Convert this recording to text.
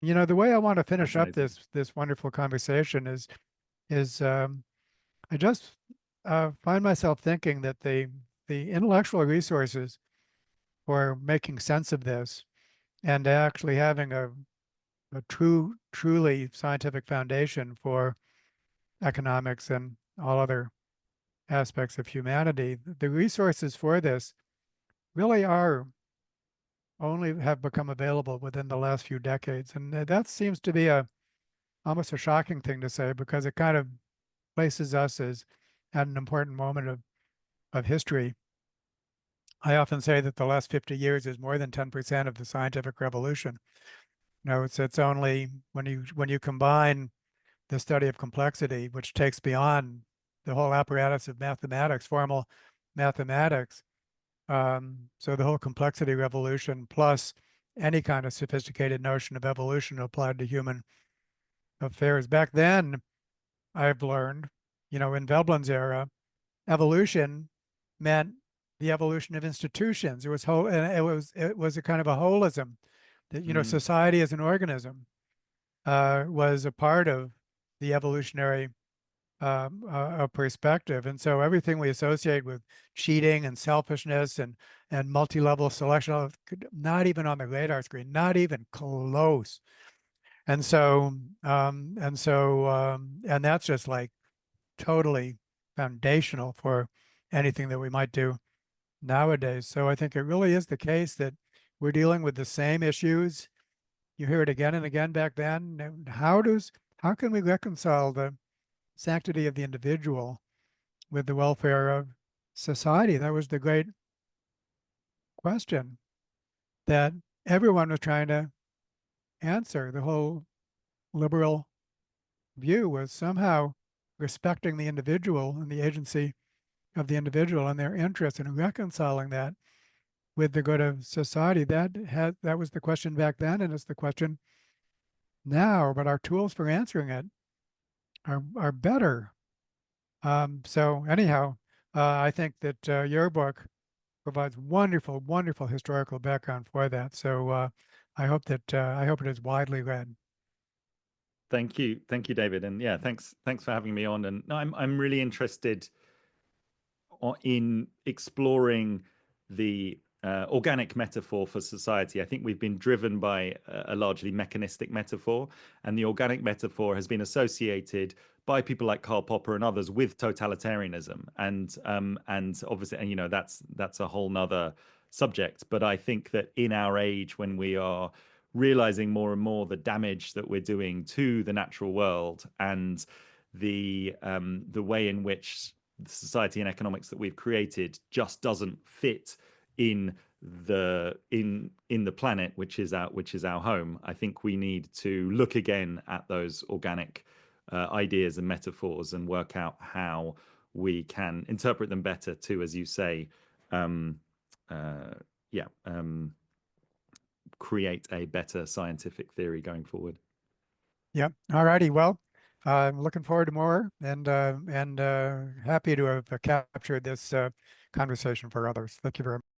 The way I want to finish up Fascinating. this wonderful conversation is I just find myself thinking that the intellectual resources for making sense of this and actually having a truly scientific foundation for economics and all other aspects of humanity, the resources for this really are only have become available within the last few decades. And that seems to be almost a shocking thing to say because it kind of places us as at an important moment of history. I often say that the last 50 years is more than 10% of the scientific revolution. It's only when you combine the study of complexity, which takes beyond the whole apparatus of mathematics, formal mathematics. So the whole complexity revolution plus any kind of sophisticated notion of evolution applied to human affairs. Back then, I've learned, in Veblen's era, evolution meant the evolution of institutions. It was whole, and it was a kind of a holism that, Mm, society as an organism was a part of the evolutionary perspective. And so everything we associate with cheating and selfishness and multi-level selection, not even on the radar screen, not even close. And so and that's just like totally foundational for anything that we might do nowadays. So I think it really is the case that we're dealing with the same issues. You hear it again and again back then. And how can we reconcile the sanctity of the individual with the welfare of society? That was the great question that everyone was trying to answer. The whole liberal view was somehow respecting the individual and the agency of the individual and their interests and reconciling that with the good of society. That was the question back then, and it's the question now, but our tools for answering it are better. So anyhow, I think that your book provides wonderful, wonderful historical background for that. So I hope it is widely read. thank you, David, and yeah, thanks for having me on. And no, I'm really interested in exploring the organic metaphor for society. I think we've been driven by a largely mechanistic metaphor, and the organic metaphor has been associated by people like Karl Popper and others with totalitarianism, and obviously, and that's a whole nother subject. But I think that in our age, when we are realizing more and more the damage that we're doing to the natural world and the way in which the society and economics that we've created just doesn't fit in the planet, which is our home. I think we need to look again at those organic ideas and metaphors and work out how we can interpret them better too, as you say. um, uh, yeah, create a better scientific theory going forward. Yeah. All righty. Well, I'm looking forward to more and happy to have captured this conversation for others. Thank you very much.